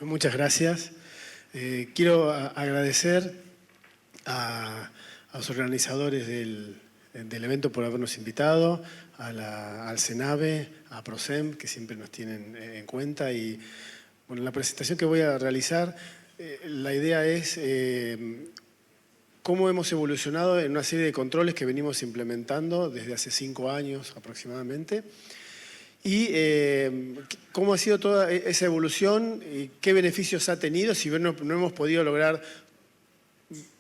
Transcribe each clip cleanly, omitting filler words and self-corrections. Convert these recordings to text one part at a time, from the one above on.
Muchas gracias. Quiero agradecer a los organizadores del evento por habernos invitado, al CENAVE, a PROCEM, que siempre nos tienen en cuenta. Y bueno, la presentación que voy a realizar, la idea es cómo hemos evolucionado en una serie de controles que venimos implementando desde hace 5 años aproximadamente. Y cómo ha sido toda esa evolución y qué beneficios ha tenido, si bien no hemos podido lograr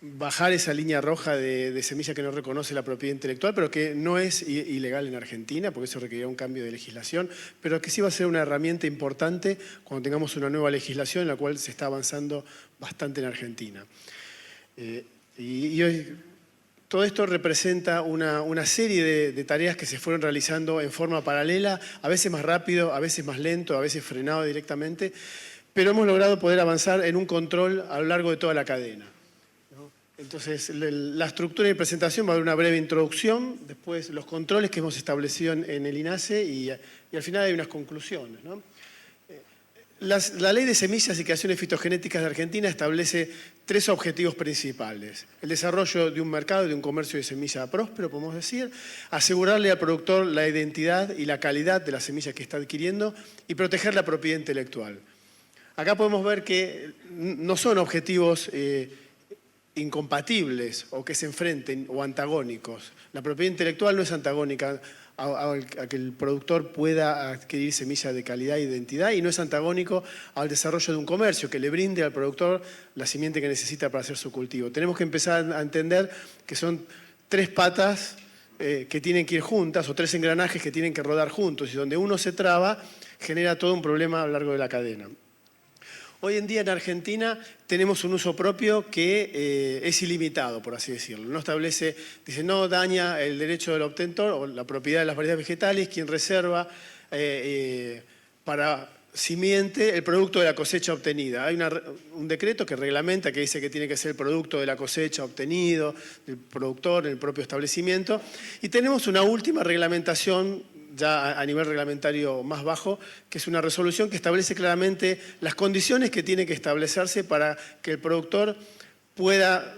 bajar esa línea roja de semilla que no reconoce la propiedad intelectual, pero que no es ilegal en Argentina, porque eso requería un cambio de legislación, pero que sí va a ser una herramienta importante cuando tengamos una nueva legislación en la cual se está avanzando bastante en Argentina. Y hoy, todo esto representa una serie de tareas que se fueron realizando en forma paralela, a veces más rápido, a veces más lento, a veces frenado directamente, pero hemos logrado poder avanzar en un control a lo largo de toda la cadena, ¿no? Entonces, la estructura y presentación va a dar una breve introducción, después los controles que hemos establecido en el INASE y al final hay unas conclusiones, ¿no? La Ley de Semillas y Creaciones Fitogenéticas de Argentina establece 3 objetivos principales. El desarrollo de un mercado y de un comercio de semilla próspero, podemos decir, asegurarle al productor la identidad y la calidad de la semilla que está adquiriendo y proteger la propiedad intelectual. Acá podemos ver que no son objetivos incompatibles o que se enfrenten o antagónicos. La propiedad intelectual no es antagónica a que el productor pueda adquirir semilla de calidad e identidad y no es antagónico al desarrollo de un comercio que le brinde al productor la simiente que necesita para hacer su cultivo. Tenemos que empezar a entender que son 3 patas que tienen que ir juntas o 3 engranajes que tienen que rodar juntos y donde uno se traba genera todo un problema a lo largo de la cadena. Hoy en día en Argentina tenemos un uso propio que es ilimitado, por así decirlo. No establece, dice, no daña el derecho del obtentor o la propiedad de las variedades vegetales, quien reserva para simiente el producto de la cosecha obtenida. Hay un decreto que reglamenta, que dice que tiene que ser el producto de la cosecha obtenido, del productor en el propio establecimiento. Y tenemos una última reglamentación ya a nivel reglamentario más bajo, que es una resolución que establece claramente las condiciones que tiene que establecerse para que el productor pueda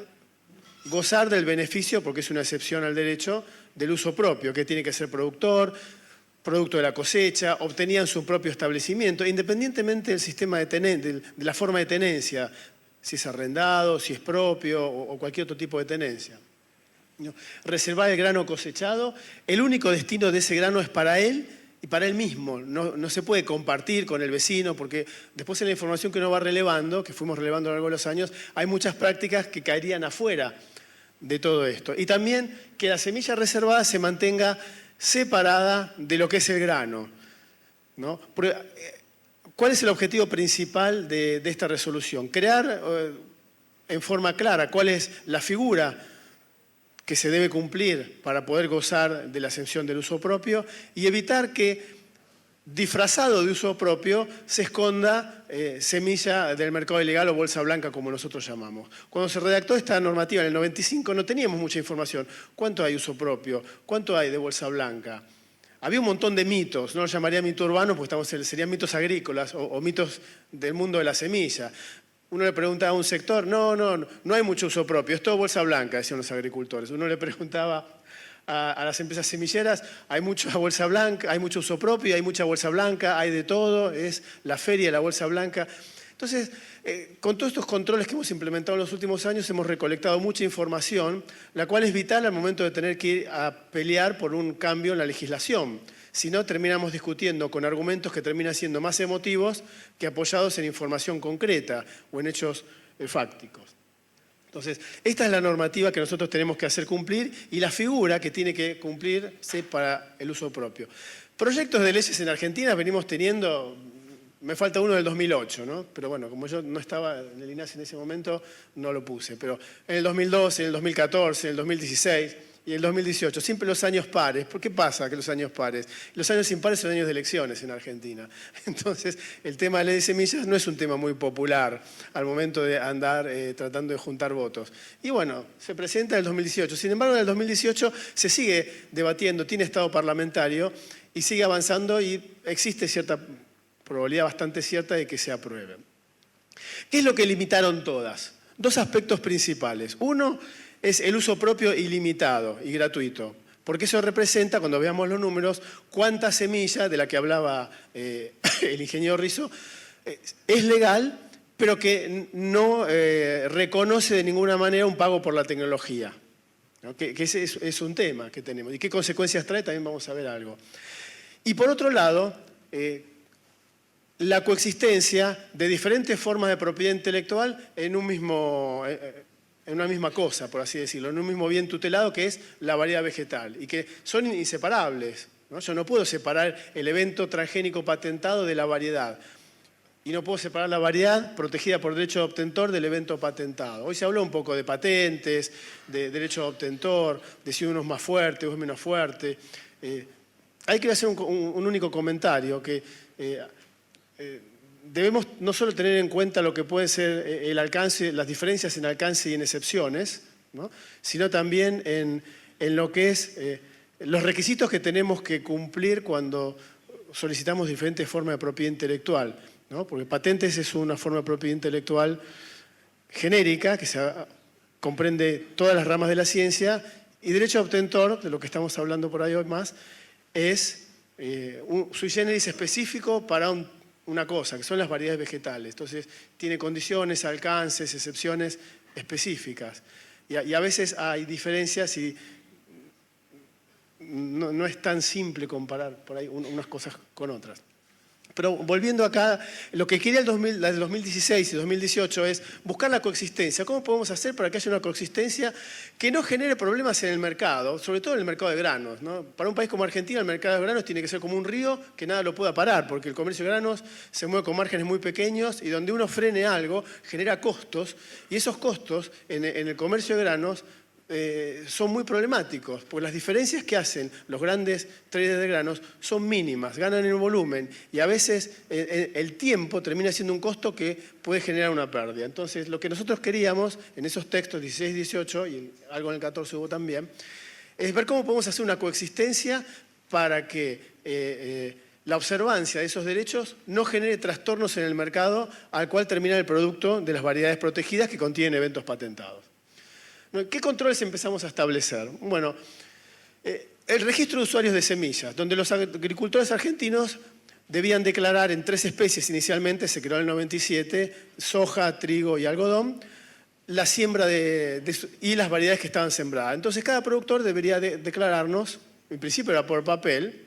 gozar del beneficio, porque es una excepción al derecho, del uso propio, que tiene que ser productor, producto de la cosecha, obtenida en su propio establecimiento, independientemente del sistema de la forma de tenencia, si es arrendado, si es propio o cualquier otro tipo de tenencia. Reservar el grano cosechado, el único destino de ese grano es para él y para él mismo. No se puede compartir con el vecino porque después en la información que uno va relevando, que fuimos relevando a lo largo de los años, hay muchas prácticas que caerían afuera de todo esto. Y también que la semilla reservada se mantenga separada de lo que es el grano, ¿no? ¿Cuál es el objetivo principal de esta resolución? Crear en forma clara cuál es la figura que se debe cumplir para poder gozar de la exención del uso propio y evitar que, disfrazado de uso propio, se esconda semilla del mercado ilegal o bolsa blanca, como nosotros llamamos. Cuando se redactó esta normativa en el 95 no teníamos mucha información. ¿Cuánto hay uso propio? ¿Cuánto hay de bolsa blanca? Había un montón de mitos, no los llamaría mito urbano porque serían mitos agrícolas o mitos del mundo de la semilla. Uno le preguntaba a un sector, no hay mucho uso propio, es todo bolsa blanca, decían los agricultores. Uno le preguntaba a las empresas semilleras, hay mucha bolsa blanca, hay mucho uso propio, hay mucha bolsa blanca, hay de todo, es la feria de la bolsa blanca. Entonces, con todos estos controles que hemos implementado en los últimos años, hemos recolectado mucha información, la cual es vital al momento de tener que ir a pelear por un cambio en la legislación. Si no, terminamos discutiendo con argumentos que terminan siendo más emotivos que apoyados en información concreta o en hechos fácticos. Entonces, esta es la normativa que nosotros tenemos que hacer cumplir y la figura que tiene que cumplirse para el uso propio. Proyectos de leyes en Argentina venimos teniendo, me falta uno del 2008, ¿no? Pero bueno, como yo no estaba en el INASE en ese momento, no lo puse. Pero en el 2012, en el 2014, en el 2016... y el 2018, siempre los años pares. ¿Por qué pasa que los años pares? Los años impares son años de elecciones en Argentina. Entonces, el tema de la ley de semillas no es un tema muy popular al momento de andar tratando de juntar votos. Y bueno, se presenta en el 2018. Sin embargo, en el 2018 se sigue debatiendo, tiene estado parlamentario y sigue avanzando y existe cierta probabilidad bastante cierta de que se apruebe. ¿Qué es lo que limitaron todas? Dos aspectos principales. Uno es el uso propio ilimitado y gratuito, porque eso representa, cuando veamos los números, cuánta semilla, de la que hablaba el ingeniero Rizzo, es legal, pero que no reconoce de ninguna manera un pago por la tecnología, ¿no? Que ese es un tema que tenemos. ¿Y qué consecuencias trae? También vamos a ver algo. Y por otro lado, la coexistencia de diferentes formas de propiedad intelectual en una misma cosa, por así decirlo, en un mismo bien tutelado que es la variedad vegetal, y que son inseparables, ¿no? Yo no puedo separar el evento transgénico patentado de la variedad, y no puedo separar la variedad protegida por derecho de obtentor del evento patentado. Hoy se habló un poco de patentes, de derecho de obtentor, de si uno es más fuerte o es menos fuerte. Hay que hacer un único comentario, que debemos no solo tener en cuenta lo que puede ser el alcance, las diferencias en alcance y en excepciones, ¿no? Sino también en lo que es los requisitos que tenemos que cumplir cuando solicitamos diferentes formas de propiedad intelectual, ¿no? Porque patentes es una forma de propiedad intelectual genérica que comprende todas las ramas de la ciencia, y derecho de obtentor, de lo que estamos hablando por ahí hoy más, es un sui generis específico para una cosa, que son las variedades vegetales. Entonces, tiene condiciones, alcances, excepciones específicas. Y a veces hay diferencias y no es tan simple comparar por ahí unas cosas con otras. Pero volviendo acá, lo que quería el 2016 y 2018 es buscar la coexistencia. ¿Cómo podemos hacer para que haya una coexistencia que no genere problemas en el mercado, sobre todo en el mercado de granos, ¿no? Para un país como Argentina, el mercado de granos tiene que ser como un río que nada lo pueda parar, porque el comercio de granos se mueve con márgenes muy pequeños y donde uno frene algo genera costos, y esos costos en el comercio de granos son muy problemáticos, porque las diferencias que hacen los grandes traders de granos son mínimas, ganan en volumen, y a veces el tiempo termina siendo un costo que puede generar una pérdida. Entonces, lo que nosotros queríamos en esos textos 16, 18, y algo en el 14 hubo también, es ver cómo podemos hacer una coexistencia para que la observancia de esos derechos no genere trastornos en el mercado al cual termina el producto de las variedades protegidas que contienen eventos patentados. ¿Qué controles empezamos a establecer? Bueno, el registro de usuarios de semillas, donde los agricultores argentinos debían declarar en 3 especies inicialmente, se creó en el 97, soja, trigo y algodón, la siembra y las variedades que estaban sembradas. Entonces cada productor debería declararnos, en principio era por papel,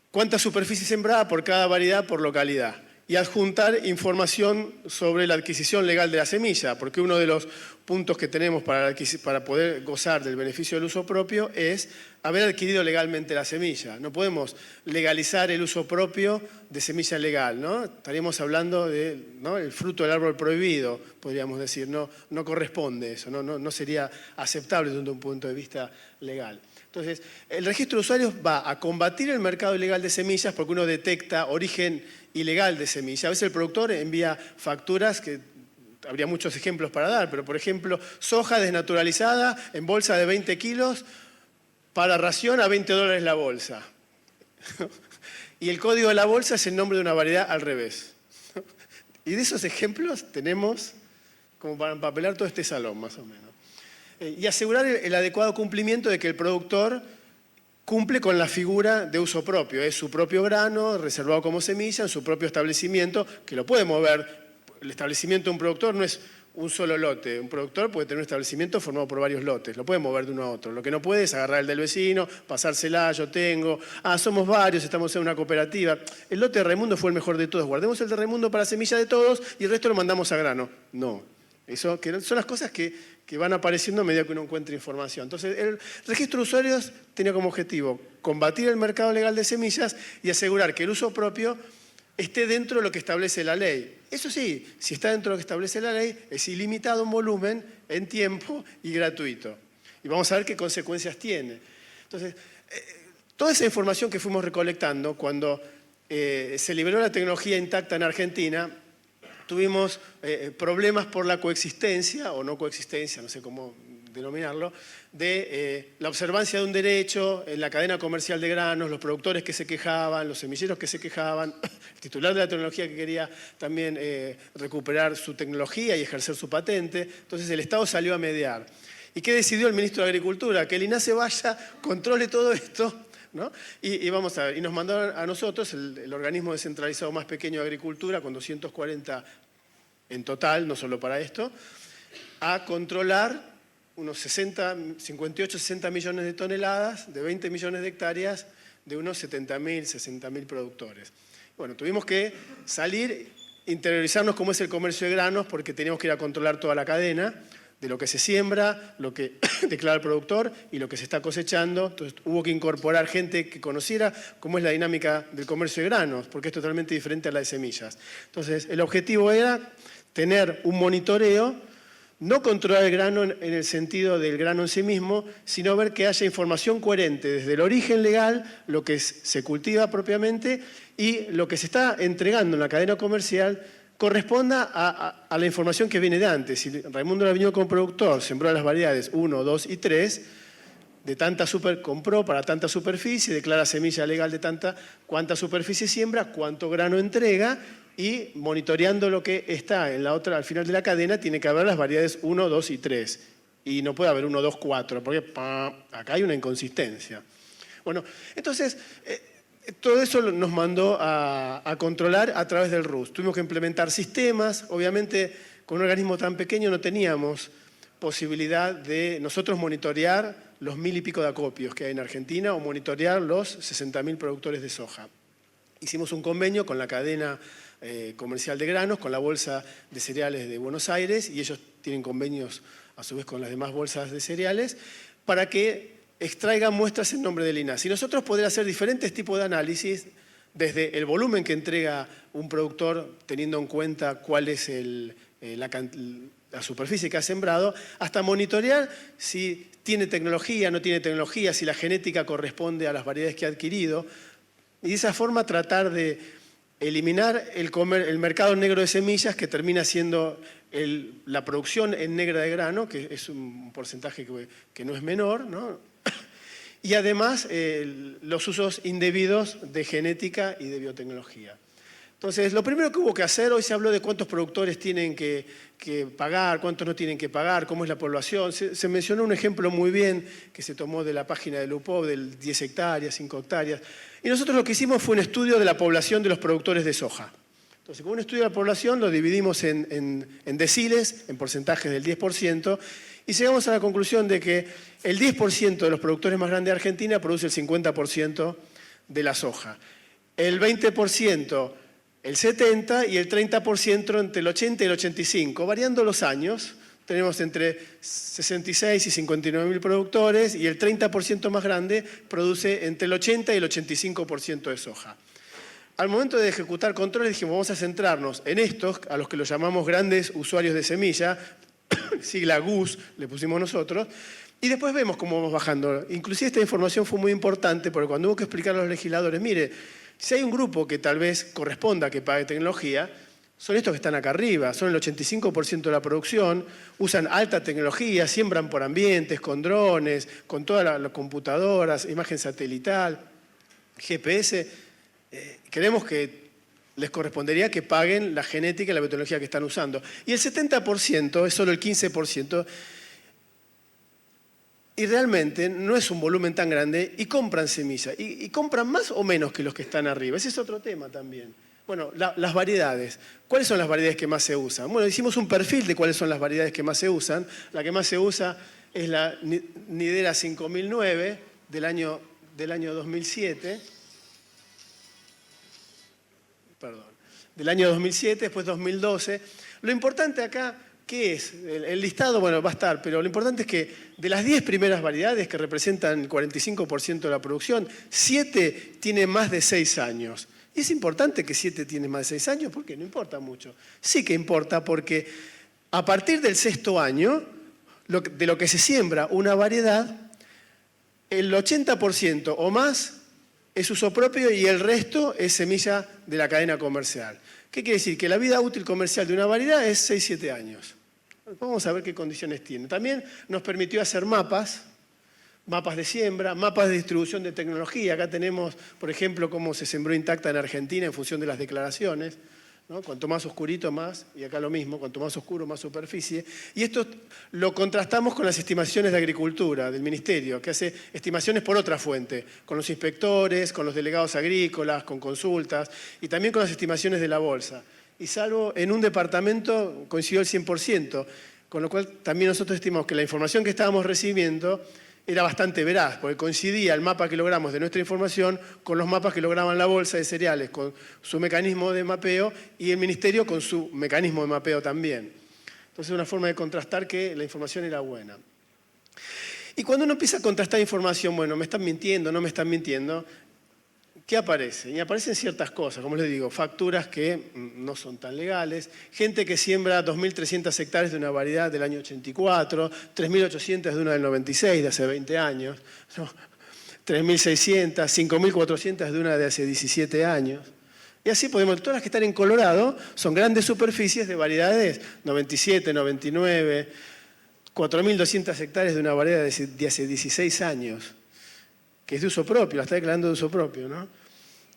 cuánta superficie sembrada por cada variedad por localidad, y adjuntar información sobre la adquisición legal de la semilla, porque uno de los puntos que tenemos para poder gozar del beneficio del uso propio es haber adquirido legalmente la semilla. No podemos legalizar el uso propio de semilla legal, ¿no? Estaríamos hablando del fruto del árbol prohibido, podríamos decir. No corresponde eso, no sería aceptable desde un punto de vista legal. Entonces, el registro de usuarios va a combatir el mercado ilegal de semillas porque uno detecta origen ilegal de semilla. A veces el productor envía facturas que habría muchos ejemplos para dar, pero por ejemplo, soja desnaturalizada en bolsa de 20 kilos para ración a $20 la bolsa. Y el código de la bolsa es el nombre de una variedad al revés. Y de esos ejemplos tenemos como para empapelar todo este salón, más o menos. Y asegurar el adecuado cumplimiento de que el productor cumple con la figura de uso propio. Es su propio grano, reservado como semilla, en su propio establecimiento, que lo puede mover. El establecimiento de un productor no es un solo lote. Un productor puede tener un establecimiento formado por varios lotes. Lo puede mover de uno a otro. Lo que no puede es agarrar el del vecino, pasársela, yo tengo. Somos varios, estamos en una cooperativa. El lote de Raimundo fue el mejor de todos. Guardemos el de Raimundo para semilla de todos y el resto lo mandamos a grano. No. Eso que son las cosas que van apareciendo a medida que uno encuentra información. Entonces, el registro de usuarios tenía como objetivo combatir el mercado legal de semillas y asegurar que el uso propio esté dentro de lo que establece la ley. Eso sí, si está dentro de lo que establece la ley, es ilimitado en volumen, en tiempo y gratuito. Y vamos a ver qué consecuencias tiene. Entonces, toda esa información que fuimos recolectando, cuando se liberó la tecnología intacta en Argentina, tuvimos problemas por la coexistencia, o no coexistencia, no sé cómo denominarlo, de la observancia de un derecho en la cadena comercial de granos, los productores que se quejaban, los semilleros que se quejaban, el titular de la tecnología que quería también recuperar su tecnología y ejercer su patente. Entonces el Estado salió a mediar. ¿Y qué decidió el ministro de Agricultura? Que el INASE vaya, controle todo esto, ¿no? Y vamos a ver, y nos mandó a nosotros, el organismo descentralizado más pequeño de Agricultura, con 240 en total, no solo para esto, a controlar unos 58, 60 millones de toneladas, de 20 millones de hectáreas, de unos 70.000, 60.000 productores. Bueno, tuvimos que salir, interiorizarnos cómo es el comercio de granos, porque teníamos que ir a controlar toda la cadena, de lo que se siembra, lo que declara el productor y lo que se está cosechando. Entonces hubo que incorporar gente que conociera cómo es la dinámica del comercio de granos, porque es totalmente diferente a la de semillas. Entonces el objetivo era tener un monitoreo, no controlar el grano en el sentido del grano en sí mismo, sino ver que haya información coherente desde el origen legal, lo que se cultiva propiamente y lo que se está entregando en la cadena comercial corresponda a la información que viene de antes. Si Raimundo la vino como productor, sembró las variedades 1, 2 y 3, de tanta compró para tanta superficie, declara semilla legal de cuánta superficie siembra, cuánto grano entrega, y monitoreando lo que está en la otra, al final de la cadena, tiene que haber las variedades 1, 2 y 3. Y no puede haber 1, 2, 4, porque acá hay una inconsistencia. Bueno, entonces, todo eso nos mandó a controlar a través del RUS. Tuvimos que implementar sistemas. Obviamente, con un organismo tan pequeño no teníamos posibilidad de nosotros monitorear los 1.000 y pico de acopios que hay en Argentina o monitorear los 60.000 productores de soja. Hicimos un convenio con la cadena comercial de granos, con la Bolsa de Cereales de Buenos Aires, y ellos tienen convenios a su vez con las demás bolsas de cereales, para que extraigan muestras en nombre del INASE. Y nosotros poder hacer diferentes tipos de análisis, desde el volumen que entrega un productor, teniendo en cuenta cuál es la superficie que ha sembrado, hasta monitorear si tiene tecnología, no tiene tecnología, si la genética corresponde a las variedades que ha adquirido, y de esa forma tratar de eliminar el mercado negro de semillas, que termina siendo la producción en negra de grano, que es un porcentaje que no es menor, ¿no? Y además los usos indebidos de genética y de biotecnología. Entonces, lo primero que hubo que hacer, hoy se habló de cuántos productores tienen que pagar, cuántos no tienen que pagar, cómo es la población. Se mencionó un ejemplo muy bien que se tomó de la página del UPOV, del 10 hectáreas, 5 hectáreas. Y nosotros lo que hicimos fue un estudio de la población de los productores de soja. Entonces, con un estudio de la población lo dividimos en deciles, en porcentajes del 10%, y llegamos a la conclusión de que el 10% de los productores más grandes de Argentina produce el 50% de la soja. El 20%, el 70% y el 30% entre el 80 y el 85%, variando los años. Tenemos entre 66 y 59.000 productores y el 30% más grande produce entre el 80 y el 85% de soja. Al momento de ejecutar controles dijimos, vamos a centrarnos en estos, a los que los llamamos grandes usuarios de semilla, sigla GUS, le pusimos nosotros, y después vemos cómo vamos bajando. Inclusive esta información fue muy importante porque cuando hubo que explicar a los legisladores, mire, si hay un grupo que tal vez corresponda a que pague tecnología, son estos que están acá arriba, son el 85% de la producción, usan alta tecnología, siembran por ambientes, con drones, con todas las computadoras, imagen satelital, GPS. Creemos que les correspondería que paguen la genética y la biotecnología que están usando. Y el 70% es solo el 15%, y realmente no es un volumen tan grande, y compran semillas, y compran más o menos que los que están arriba. Ese es otro tema también. Bueno, las variedades. ¿Cuáles son las variedades que más se usan? Bueno, hicimos un perfil de cuáles son las variedades que más se usan. La que más se usa es la Nidera 5009 del año 2007. Perdón. Del año 2007, después 2012. Lo importante acá, ¿qué es? El listado, bueno, va a estar, pero lo importante es que de las 10 primeras variedades que representan el 45% de la producción, 7 tienen más de 6 años. Y es importante que 7 tienen más de 6 años porque no importa mucho. Sí que importa porque a partir del 6º año, de lo que se siembra una variedad, el 80% o más es uso propio y el resto es semilla de la cadena comercial. ¿Qué quiere decir? Que la vida útil comercial de una variedad es 6-7 años. Vamos a ver qué condiciones tiene. También nos permitió hacer mapas de siembra, mapas de distribución de tecnología. Acá tenemos, por ejemplo, cómo se sembró intacta en Argentina en función de las declaraciones, ¿no? Cuanto más oscurito, más, y acá lo mismo, cuanto más oscuro, más superficie. Y esto lo contrastamos con las estimaciones de agricultura del Ministerio, que hace estimaciones por otra fuente, con los inspectores, con los delegados agrícolas, con consultas, y también con las estimaciones de la bolsa. Y salvo en un departamento coincidió el 100%, con lo cual también nosotros estimamos que la información que estábamos recibiendo era bastante veraz, porque coincidía el mapa que logramos de nuestra información con los mapas que lograban la Bolsa de Cereales, con su mecanismo de mapeo, y el Ministerio con su mecanismo de mapeo también. Entonces, una forma de contrastar que la información era buena. Y cuando uno empieza a contrastar información, bueno, ¿me están mintiendo, no me están mintiendo? ¿Qué aparece? Y aparecen ciertas cosas, como les digo, facturas que no son tan legales, gente que siembra 2.300 hectáreas de una variedad del año 84, 3.800 de una del 96, de hace 20 años, ¿no? 3.600, 5.400 de una de hace 17 años. Y así podemos, todas las que están en Colorado son grandes superficies de variedades 97, 99, 4.200 hectáreas de una variedad de hace 16 años, que es de uso propio, la está declarando de uso propio, ¿no?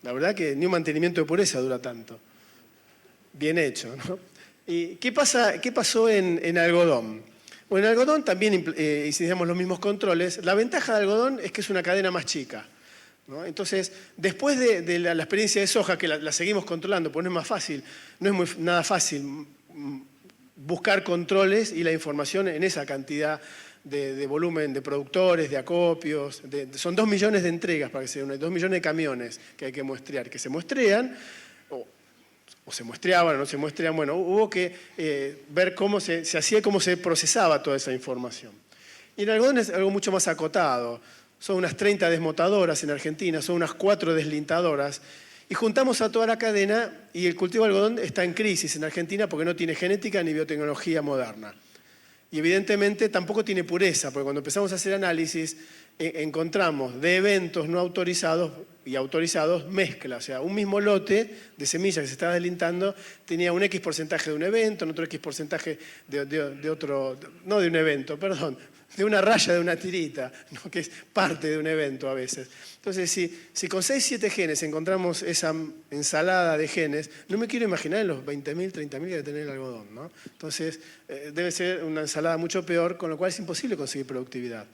La verdad que ni un mantenimiento de pureza dura tanto. Bien hecho, ¿no? ¿Y qué pasó en algodón? Bueno, en algodón también hicimos los mismos controles. La ventaja de algodón es que es una cadena más chica, ¿no? Entonces, después de la experiencia de soja, que la seguimos controlando, porque no es más fácil, no es nada fácil buscar controles y la información en esa cantidad de volumen de productores, de acopios. Son 2 millones de entregas, para que se den 2 millones de camiones que hay que muestrear, que se muestrean, o se muestreaban o no se muestrean. Bueno, hubo que ver cómo se hacía y cómo se procesaba toda esa información. Y en algodón es algo mucho más acotado. Son unas 30 desmotadoras en Argentina, son unas 4 deslintadoras. Y juntamos a toda la cadena y el cultivo de algodón está en crisis en Argentina porque no tiene genética ni biotecnología moderna. Y evidentemente tampoco tiene pureza, porque cuando empezamos a hacer análisis encontramos de eventos no autorizados y autorizados mezcla. O sea, un mismo lote de semillas que se estaba deslintando tenía un X porcentaje de un evento, otro X porcentaje de otro, no de un evento, perdón, de una raya de una tirita, ¿no? Que es parte de un evento a veces. Entonces, si con 6, 7 genes encontramos esa ensalada de genes, no me quiero imaginar en los 20.000, 30.000 que debe tener el algodón, ¿no? Entonces, debe ser una ensalada mucho peor, con lo cual es imposible conseguir productividad.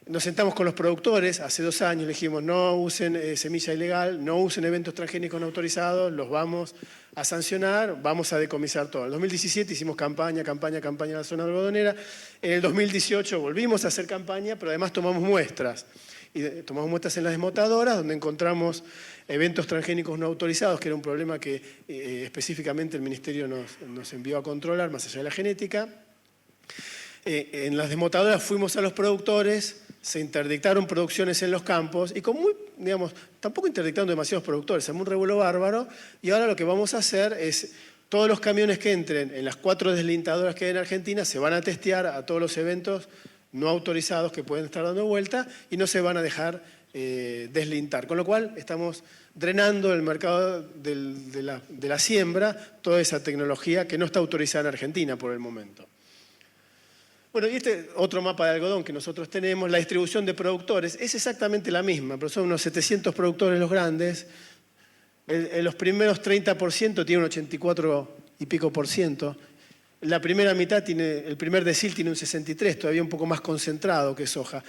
Nos sentamos con los productores, hace 2 años le dijimos no usen semilla ilegal, no usen eventos transgénicos no autorizados, los vamos a sancionar, vamos a decomisar todo. En el 2017 hicimos campaña en la zona algodonera. En el 2018 volvimos a hacer campaña, pero además tomamos muestras. Y tomamos muestras en las desmotadoras, donde encontramos eventos transgénicos no autorizados, que era un problema que específicamente el Ministerio nos envió a controlar, más allá de la genética. En las desmotadoras fuimos a los productores, se interdictaron producciones en los campos y tampoco interdictaron demasiados productores, se armó un revuelo bárbaro y ahora lo que vamos a hacer es, todos los camiones que entren en las 4 deslintadoras que hay en Argentina se van a testear a todos los eventos no autorizados que pueden estar dando vuelta y no se van a dejar deslintar. Con lo cual estamos drenando el mercado de la siembra, toda esa tecnología que no está autorizada en Argentina por el momento. Bueno, y este otro mapa de algodón que nosotros tenemos, la distribución de productores, es exactamente la misma, pero son unos 700 productores los grandes. En los primeros 30% tiene un 84 y pico por ciento. La primera mitad el primer decil tiene un 63, todavía un poco más concentrado que soja.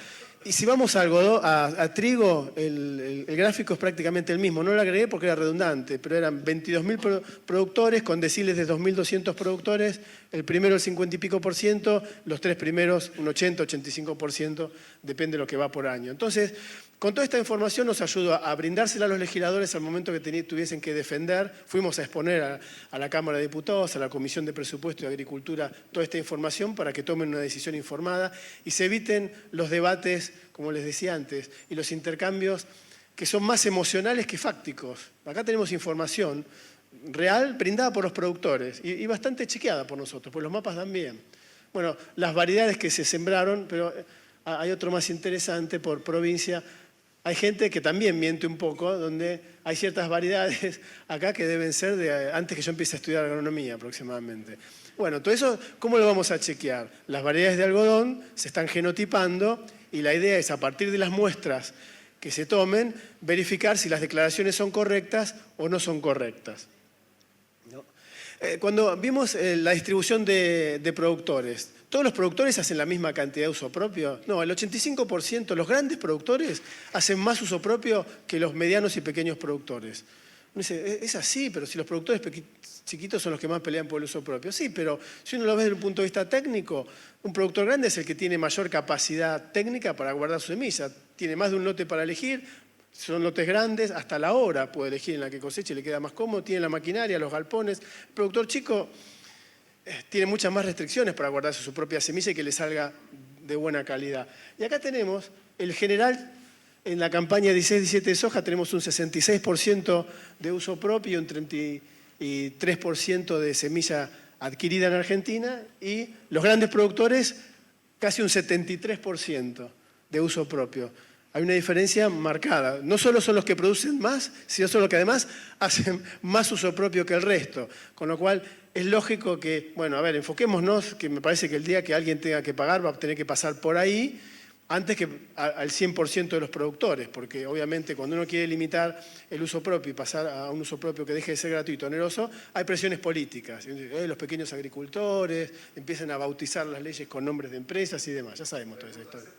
Y si vamos a algodón, a trigo, el gráfico es prácticamente el mismo. No lo agregué porque era redundante, pero eran 22.000 productores con deciles de 2.200 productores. El primero el 50 y pico por ciento, los 3 primeros un 80, 85%, depende de lo que va por año. Entonces, con toda esta información nos ayudó a brindársela a los legisladores al momento que tuviesen que defender. Fuimos a exponer a la Cámara de Diputados, a la Comisión de Presupuesto y Agricultura, toda esta información para que tomen una decisión informada y se eviten los debates, como les decía antes, y los intercambios que son más emocionales que fácticos. Acá tenemos información real brindada por los productores y bastante chequeada por nosotros, pues los mapas dan bien. Bueno, las variedades que se sembraron, pero hay otro más interesante por provincia. Hay gente que también miente un poco, donde hay ciertas variedades acá que deben ser de antes que yo empiece a estudiar agronomía aproximadamente. Bueno, todo eso, ¿cómo lo vamos a chequear? Las variedades de algodón se están genotipando y la idea es, a partir de las muestras que se tomen, verificar si las declaraciones son correctas o no son correctas. ¿No? Cuando vimos la distribución de productores, ¿todos los productores hacen la misma cantidad de uso propio? No, el 85%, los grandes productores hacen más uso propio que los medianos y pequeños productores. Uno dice, es así, pero si los productores chiquitos son los que más pelean por el uso propio. Sí, pero si uno lo ve desde un punto de vista técnico, un productor grande es el que tiene mayor capacidad técnica para guardar su semilla. Tiene más de un lote para elegir, son lotes grandes, hasta la hora puede elegir en la que coseche y le queda más cómodo, tiene la maquinaria, los galpones. El productor chico tiene muchas más restricciones para guardarse su propia semilla y que le salga de buena calidad. Y acá tenemos el general. En la campaña 16-17 de soja tenemos un 66% de uso propio y un 33% de semilla adquirida en Argentina, y los grandes productores casi un 73% de uso propio. Hay una diferencia marcada. No solo son los que producen más, sino son los que además hacen más uso propio que el resto. Con lo cual es lógico que, bueno, a ver, enfoquémonos, que me parece que el día que alguien tenga que pagar va a tener que pasar por ahí, antes que al 100% de los productores, porque obviamente cuando uno quiere limitar el uso propio y pasar a un uso propio que deje de ser gratuito, oneroso, hay presiones políticas. Los pequeños agricultores empiezan a bautizar las leyes con nombres de empresas y demás. Ya sabemos toda esa historia.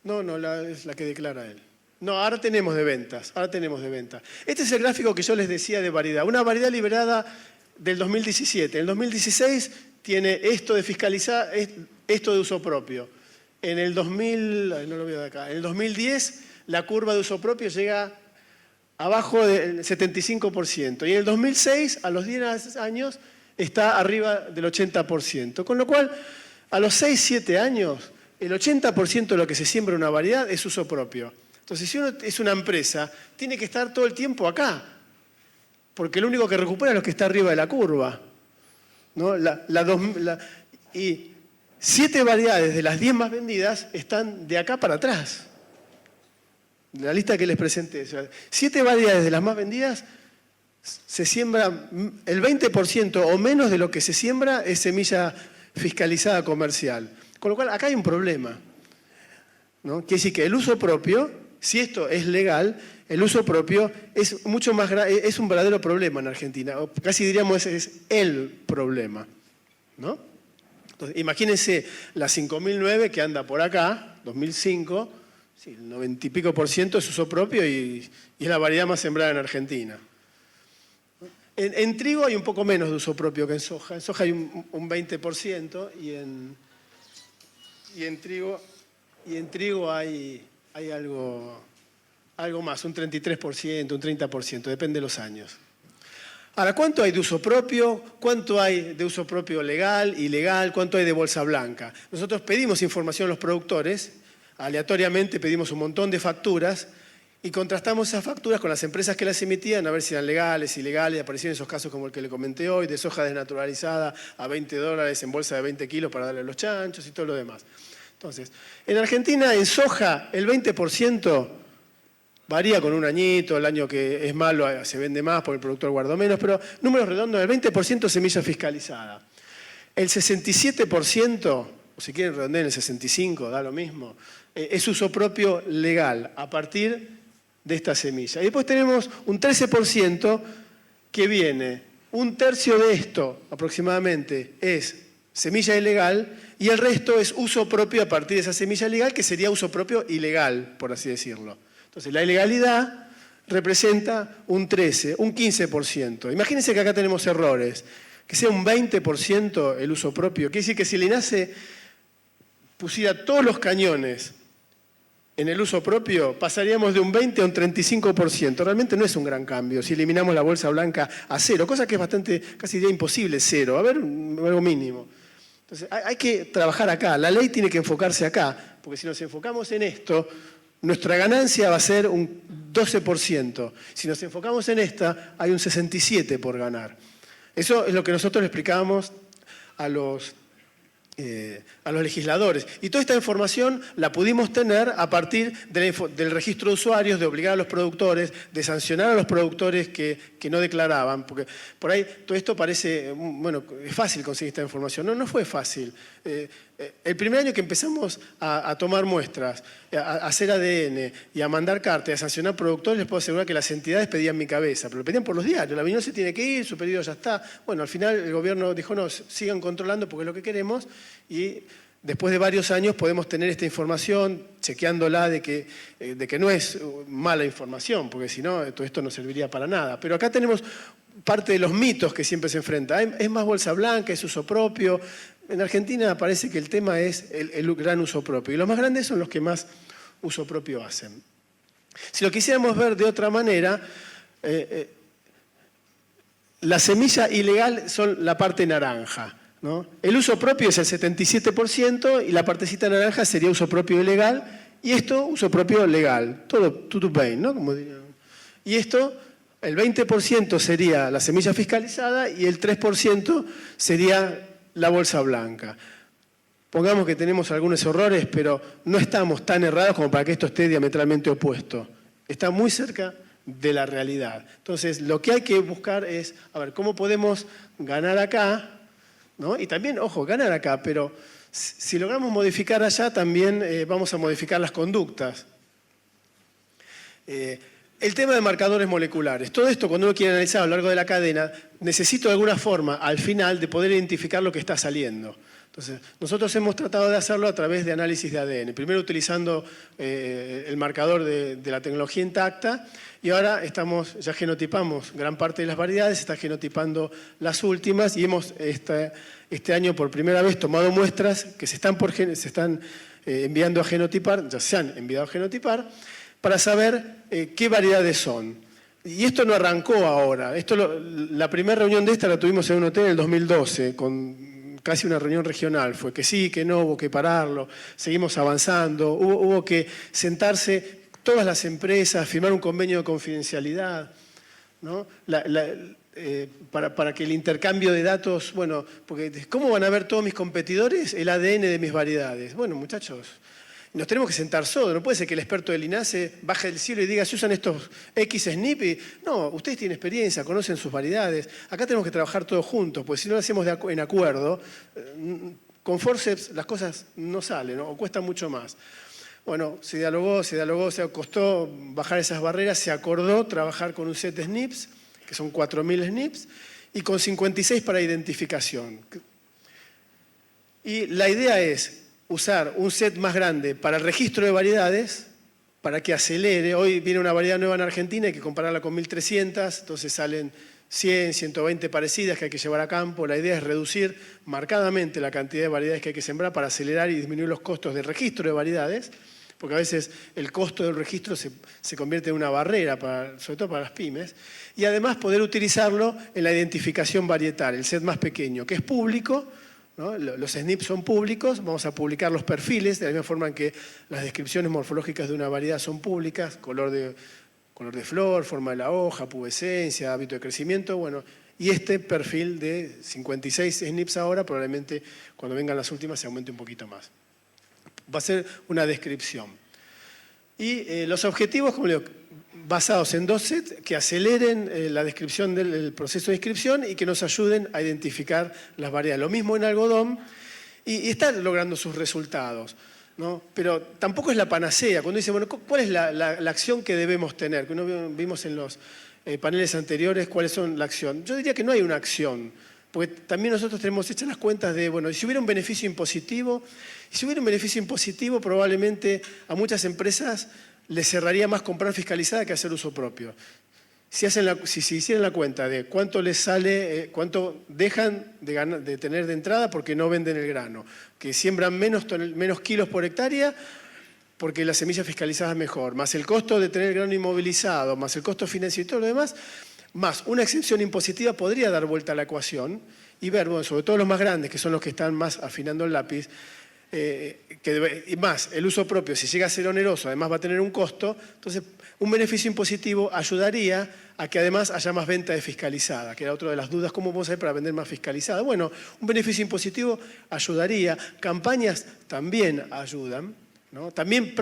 No, es la que declara él. No, ahora tenemos de ventas, Este es el gráfico que yo les decía de variedad. Una variedad liberada del 2017. En el 2016 tiene esto de fiscalizar, esto de uso propio. En el 2010 la curva de uso propio llega abajo del 75%. Y en el 2006, a los 10 años, está arriba del 80%. Con lo cual, a los 6, 7 años, el 80% de lo que se siembra en una variedad es uso propio. Entonces, si uno es una empresa, tiene que estar todo el tiempo acá, porque lo único que recupera es lo que está arriba de la curva, ¿no? Y 7 variedades de las 10 más vendidas están de acá para atrás. La lista que les presenté. 7 variedades de las más vendidas se siembra, el 20% o menos de lo que se siembra es semilla fiscalizada comercial. Con lo cual, acá hay un problema, ¿no? Quiere decir que el uso propio, si esto es legal, el uso propio es mucho más es un verdadero problema en Argentina. O casi diríamos es el problema, ¿no? Entonces, imagínense la 5009 que anda por acá, 2005, sí, el 90 y pico % es uso propio y es la variedad más sembrada en Argentina. En trigo hay un poco menos de uso propio que en soja. En soja hay un 20% y en trigo hay algo más, un 33%, un 30%, depende de los años. Ahora, ¿cuánto hay de uso propio? ¿Cuánto hay de uso propio legal, ilegal? ¿Cuánto hay de bolsa blanca? Nosotros pedimos información a los productores, aleatoriamente pedimos un montón de facturas y contrastamos esas facturas con las empresas que las emitían a ver si eran legales, ilegales, y aparecieron esos casos como el que le comenté hoy, de soja desnaturalizada a $20 en bolsa de 20 kilos para darle a los chanchos y todo lo demás. Entonces, en Argentina, en soja, el 20% varía con un añito, el año que es malo se vende más porque el productor guardó menos, pero números redondos, el 20% semilla fiscalizada. El 67%, o si quieren redondear el 65%, da lo mismo, es uso propio legal a partir de esta semilla. Y después tenemos un 13% que viene, un tercio de esto aproximadamente es semilla ilegal y el resto es uso propio a partir de esa semilla legal, que sería uso propio ilegal, por así decirlo. Entonces, la ilegalidad representa un 13%, un 15%. Imagínense que acá tenemos errores, que sea un 20% el uso propio. Quiere decir que si el INASE pusiera todos los cañones en el uso propio, pasaríamos de un 20 a un 35%. Realmente no es un gran cambio si eliminamos la bolsa blanca a 0, cosa que es bastante, casi diría imposible, 0. A ver, algo mínimo. Entonces, hay que trabajar acá. La ley tiene que enfocarse acá, porque si nos enfocamos en esto, nuestra ganancia va a ser un 12%. Si nos enfocamos en esta, hay un 67% por ganar. Eso es lo que nosotros le explicábamos a los a los legisladores. Y toda esta información la pudimos tener a partir del registro de usuarios, de obligar a los productores, de sancionar a los productores que no declaraban, porque por ahí todo esto parece, bueno, es fácil conseguir esta información. No fue fácil. El primer año que empezamos a tomar muestras, a hacer ADN y a mandar cartas y a sancionar productores, les puedo asegurar que las entidades pedían mi cabeza, pero lo pedían por los diarios. La Viñosa se tiene que ir, su pedido ya está. Bueno, al final el gobierno dijo, no, sigan controlando porque es lo que queremos, y después de varios años podemos tener esta información, chequeándola de que no es mala información, porque si no, todo esto no serviría para nada. Pero acá tenemos parte de los mitos que siempre se enfrenta. Es más bolsa blanca, es uso propio. En Argentina parece que el tema es el gran uso propio, y los más grandes son los que más uso propio hacen. Si lo quisiéramos ver de otra manera, la semilla ilegal son la parte naranja, ¿no? El uso propio es el 77% y la partecita naranja sería uso propio ilegal, y esto, uso propio legal. Todo tutu bem, ¿no? Como dirían. Y esto, el 20% sería la semilla fiscalizada y el 3% sería la bolsa blanca. Pongamos que tenemos algunos errores, pero no estamos tan errados como para que esto esté diametralmente opuesto. Está muy cerca de la realidad. Entonces, lo que hay que buscar es, a ver, ¿cómo podemos ganar acá? ¿No? Y también, ojo, ganar acá, pero si logramos modificar allá, también vamos a modificar las conductas. El tema de marcadores moleculares. Todo esto, cuando uno quiere analizar a lo largo de la cadena, necesito de alguna forma, al final, de poder identificar lo que está saliendo. Entonces, nosotros hemos tratado de hacerlo a través de análisis de ADN. Primero utilizando el marcador de la tecnología intacta, y ahora ya genotipamos gran parte de las variedades, está genotipando las últimas, y hemos este año por primera vez tomado muestras que se están enviando a genotipar, ya se han enviado a genotipar, para saber qué variedades son. Y esto no arrancó ahora. La primera reunión de esta la tuvimos en un hotel en el 2012, con casi una reunión regional. Fue que sí, que no, hubo que pararlo, seguimos avanzando, hubo que sentarse todas las empresas, firmar un convenio de confidencialidad, ¿no? Para que el intercambio de datos, bueno, porque ¿cómo van a ver todos mis competidores el ADN de mis variedades? Bueno, muchachos, nos tenemos que sentar solos. No puede ser que el experto del INASE baje del cielo y diga, ¿se usan estos X SNP? No, ustedes tienen experiencia, conocen sus variedades. Acá tenemos que trabajar todos juntos, porque si no lo hacemos en acuerdo, con forceps las cosas no salen, ¿no? O cuesta mucho más. Bueno, se dialogó, se costó bajar esas barreras, se acordó trabajar con un set de SNPs, que son 4.000 SNPs, y con 56 para identificación. Y la idea es usar un set más grande para el registro de variedades, para que acelere. Hoy viene una variedad nueva en Argentina, hay que compararla con 1.300, entonces salen 100, 120 parecidas que hay que llevar a campo. La idea es reducir marcadamente la cantidad de variedades que hay que sembrar para acelerar y disminuir los costos del registro de variedades, porque a veces el costo del registro se convierte en una barrera, sobre todo para las pymes, y además poder utilizarlo en la identificación varietal, el set más pequeño, que es público, ¿no? Los SNPs son públicos, vamos a publicar los perfiles, de la misma forma en que las descripciones morfológicas de una variedad son públicas, color de flor, forma de la hoja, pubescencia, hábito de crecimiento, bueno, y este perfil de 56 SNPs ahora, probablemente cuando vengan las últimas se aumente un poquito más. Va a ser una descripción. Y los objetivos, como le digo, basados en dos sets que aceleren la descripción del proceso de inscripción y que nos ayuden a identificar las variedades. Lo mismo en algodón, y está logrando sus resultados, ¿no? Pero tampoco es la panacea. Cuando dice, bueno, ¿cuál es la acción que debemos tener? Que no vimos en los paneles anteriores cuáles son la acción. Yo diría que no hay una acción, porque también nosotros tenemos hechas las cuentas de, bueno, si hubiera un beneficio impositivo, probablemente a muchas empresas les cerraría más comprar fiscalizada que hacer uso propio. Si hicieran la cuenta de cuánto les sale, cuánto dejan de tener de entrada porque no venden el grano, que siembran menos kilos por hectárea porque la semilla fiscalizada es mejor, más el costo de tener el grano inmovilizado, más el costo financiero y todo lo demás, más una exención impositiva podría dar vuelta a la ecuación y ver, bueno, sobre todo los más grandes, que son los que están más afinando el lápiz, y más, el uso propio, si llega a ser oneroso, además va a tener un costo, entonces un beneficio impositivo ayudaría a que además haya más venta desfiscalizada, que era otra de las dudas, ¿cómo vamos a hacer para vender más fiscalizada? Bueno, un beneficio impositivo ayudaría, campañas también ayudan, ¿no? También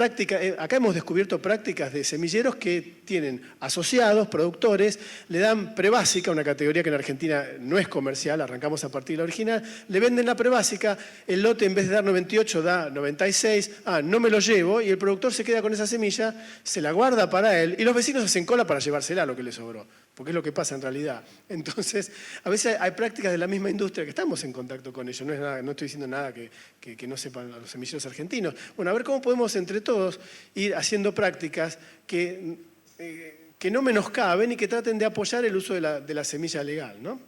acá hemos descubierto prácticas de semilleros que tienen asociados, productores, le dan prebásica, una categoría que en Argentina no es comercial, arrancamos a partir de la original, le venden la prebásica, el lote en vez de dar 98 da 96, no me lo llevo, y el productor se queda con esa semilla, se la guarda para él, y los vecinos hacen cola para llevársela lo que le sobró, porque es lo que pasa en realidad. Entonces, a veces hay prácticas de la misma industria que estamos en contacto con ellos, no estoy diciendo nada que no sepan los semilleros argentinos. Bueno, a ver cómo podemos entre todos ir haciendo prácticas que no menoscaben y que traten de apoyar el uso de la semilla legal, ¿no?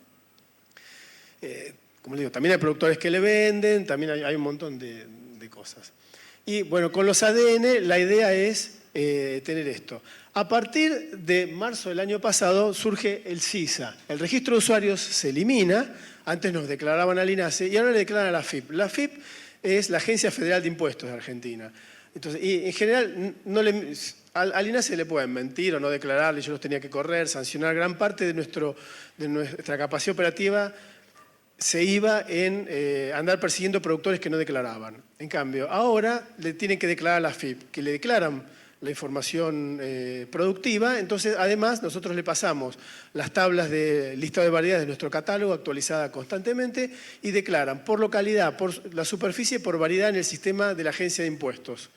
Como les digo, también hay productores que le venden, también hay un montón de cosas. Y bueno, con los ADN la idea es tener esto. A partir de marzo del año pasado surge el CISA. El registro de usuarios se elimina, antes nos declaraban al INASE y ahora le declaran a la AFIP. La AFIP es la Agencia Federal de Impuestos de Argentina. Entonces, y en general al INASE le pueden mentir o no declararle, yo los tenía que correr, sancionar. Gran parte de nuestra capacidad operativa se iba en andar persiguiendo productores que no declaraban. En cambio, ahora le tienen que declarar a la AFIP, que le declaran la información productiva. Entonces, además, nosotros le pasamos las tablas de listado de variedades de nuestro catálogo, actualizada constantemente, y declaran por localidad, por la superficie, por variedad en el sistema de la Agencia de Impuestos.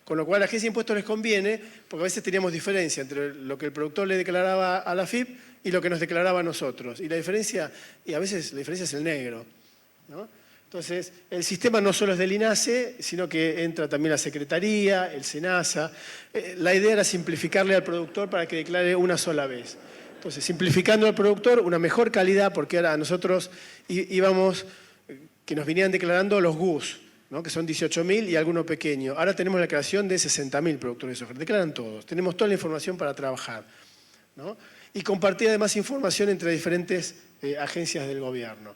Con lo cual, a la Agencia de Impuestos les conviene, porque a veces teníamos diferencia entre lo que el productor le declaraba a la AFIP y lo que nos declaraba a nosotros. Y a veces la diferencia es el negro, ¿no? Entonces, el sistema no solo es del INASE, sino que entra también la Secretaría, el SENASA. La idea era simplificarle al productor para que declare una sola vez. Entonces, simplificando al productor, una mejor calidad, porque ahora nosotros íbamos, que nos venían declarando los GUS, ¿no? Que son 18.000 y alguno pequeño. Ahora tenemos la declaración de 60.000 productores de soja. Declaran todos. Tenemos toda la información para trabajar, ¿no? Y compartir además información entre diferentes agencias del gobierno.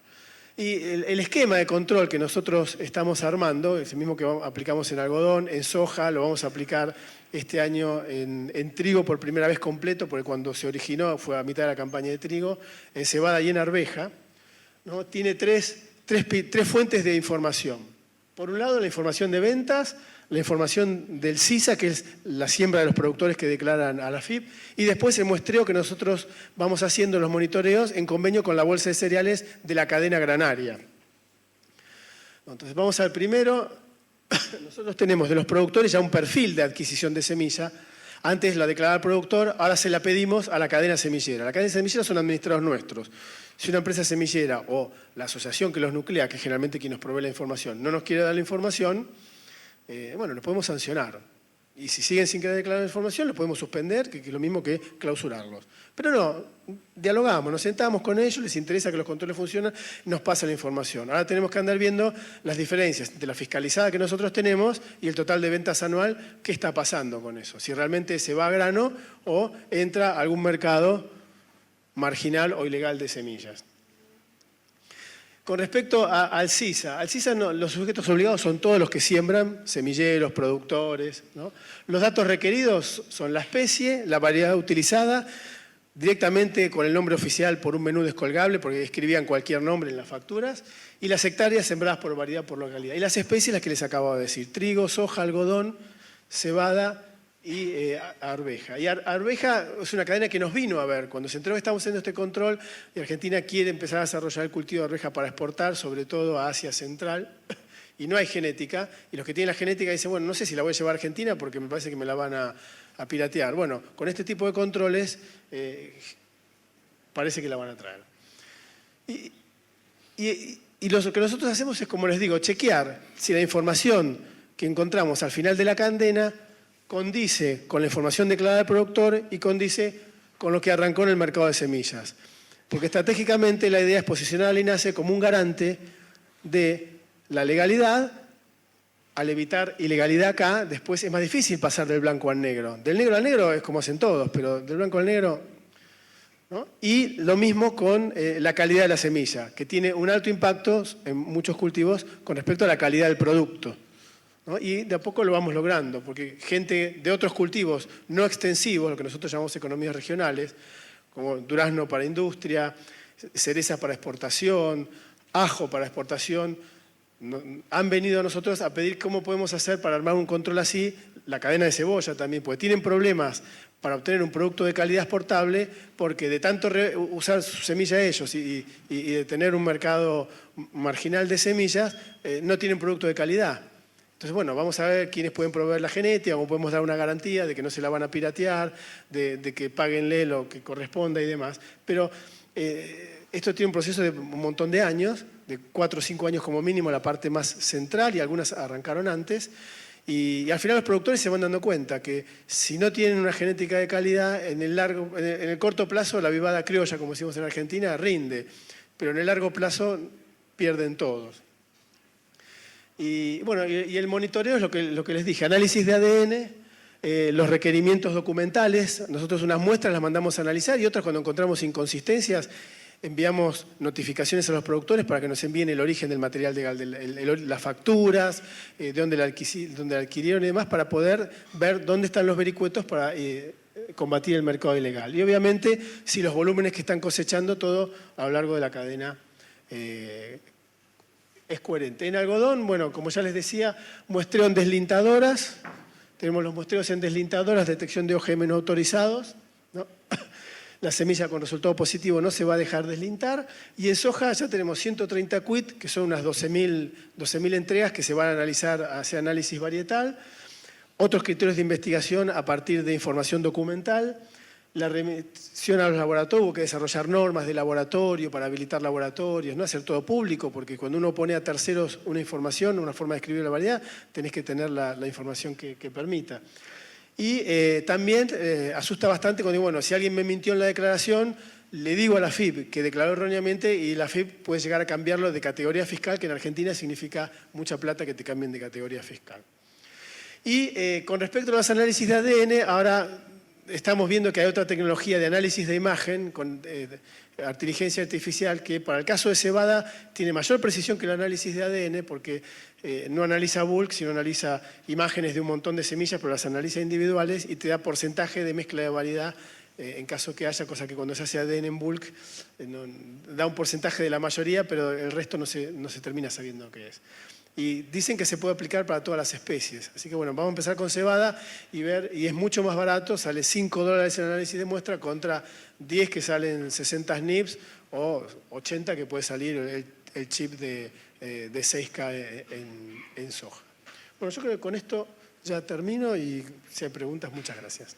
Y el esquema de control que nosotros estamos armando, es el mismo que aplicamos en algodón, en soja, lo vamos a aplicar este año en trigo por primera vez completo, porque cuando se originó fue a mitad de la campaña de trigo, en cebada y en arveja, ¿no? Tiene tres fuentes de información. Por un lado, la información de ventas, la información del CISA, que es la siembra de los productores que declaran a la AFIP, y después el muestreo que nosotros vamos haciendo, los monitoreos, en convenio con la Bolsa de Cereales de la cadena granaria. Entonces, vamos al primero. Nosotros tenemos de los productores ya un perfil de adquisición de semilla. Antes la declaraba el productor, ahora se la pedimos a la cadena semillera. La cadena semillera son administrados nuestros. Si una empresa semillera o la asociación que los nuclea, que es generalmente quien nos provee la información, no nos quiere dar la información, bueno, los podemos sancionar. Y si siguen sin querer declarar la información, los podemos suspender, que es lo mismo que clausurarlos. Pero no, dialogamos, nos sentamos con ellos, les interesa que los controles funcionen, nos pasan la información. Ahora tenemos que andar viendo las diferencias entre la fiscalizada que nosotros tenemos y el total de ventas anual, qué está pasando con eso. Si realmente se va a grano o entra a algún mercado marginal o ilegal de semillas. Con respecto al CISA, los sujetos obligados son todos los que siembran, semilleros, productores, ¿no? Los datos requeridos son la especie, la variedad utilizada, directamente con el nombre oficial por un menú descolgable, porque escribían cualquier nombre en las facturas, y las hectáreas sembradas por variedad, por localidad. Y las especies, las que les acabo de decir: trigo, soja, algodón, cebada y arveja. Y arveja es una cadena que nos vino a ver. Cuando se enteró que estamos haciendo este control y Argentina quiere empezar a desarrollar el cultivo de arveja para exportar, sobre todo a Asia Central, y no hay genética, y los que tienen la genética dicen, bueno, no sé si la voy a llevar a Argentina porque me parece que me la van a piratear. Bueno, con este tipo de controles parece que la van a traer. Y lo que nosotros hacemos es, como les digo, chequear si la información que encontramos al final de la cadena condice con la información declarada del productor y condice con lo que arrancó en el mercado de semillas. Porque estratégicamente la idea es posicionar al INASE como un garante de la legalidad. Al evitar ilegalidad acá, después es más difícil pasar del blanco al negro. Del negro al negro es como hacen todos, pero del blanco al negro, ¿no? Y lo mismo con la calidad de la semilla, que tiene un alto impacto en muchos cultivos con respecto a la calidad del producto. ¿no? Y de a poco lo vamos logrando, porque gente de otros cultivos no extensivos, lo que nosotros llamamos economías regionales, como durazno para industria, cereza para exportación, ajo para exportación, han venido a nosotros a pedir cómo podemos hacer para armar un control así, la cadena de cebolla también, porque tienen problemas para obtener un producto de calidad exportable, porque de tanto usar su semilla ellos y de tener un mercado marginal de semillas, no tienen producto de calidad. Entonces, bueno, vamos a ver quiénes pueden proveer la genética, cómo podemos dar una garantía de que no se la van a piratear, de que páguenle lo que corresponda y demás. Pero esto tiene un proceso de un montón de años, de 4 o 5 años como mínimo, la parte más central, y algunas arrancaron antes. Y al final los productores se van dando cuenta que si no tienen una genética de calidad, en el corto plazo la vivada criolla, como decimos en Argentina, rinde, pero en el largo plazo pierden todos. Y bueno, y el monitoreo es lo que les dije, análisis de ADN, los requerimientos documentales, nosotros unas muestras las mandamos a analizar y otras cuando encontramos inconsistencias enviamos notificaciones a los productores para que nos envíen el origen del material legal, las facturas, de dónde la adquirieron y demás, para poder ver dónde están los vericuetos para combatir el mercado ilegal. Y obviamente, si los volúmenes que están cosechando todo a lo largo de la cadena es coherente. En algodón, bueno, como ya les decía, muestreo en deslintadoras, tenemos los muestreos en deslintadoras, detección de OGM no autorizados, ¿no? La semilla con resultado positivo no se va a dejar deslintar. Y en soja ya tenemos 130 quit, que son unas 12.000 entregas que se van a analizar hacia análisis varietal. Otros criterios de investigación a partir de información documental. La remisión a los laboratorios, hubo que desarrollar normas de laboratorio para habilitar laboratorios, no hacer todo público, porque cuando uno pone a terceros una información, una forma de escribir la variedad, tenés que tener la información que permita. Y también asusta bastante cuando digo, bueno, si alguien me mintió en la declaración, le digo a la AFIP que declaró erróneamente y la AFIP puede llegar a cambiarlo de categoría fiscal, que en Argentina significa mucha plata que te cambien de categoría fiscal. Y con respecto a los análisis de ADN, ahora estamos viendo que hay otra tecnología de análisis de imagen con inteligencia artificial que para el caso de cebada tiene mayor precisión que el análisis de ADN porque no analiza bulk, sino analiza imágenes de un montón de semillas, pero las analiza individuales y te da porcentaje de mezcla de variedad en caso que haya, cosa que cuando se hace ADN en bulk da un porcentaje de la mayoría, pero el resto no se termina sabiendo qué es. Y dicen que se puede aplicar para todas las especies. Así que bueno, vamos a empezar con cebada y ver, y es mucho más barato, sale $5 el análisis de muestra contra 10 que salen 60 SNPs o 80 que puede salir el chip de 6K en soja. Bueno, yo creo que con esto ya termino y si hay preguntas, muchas gracias.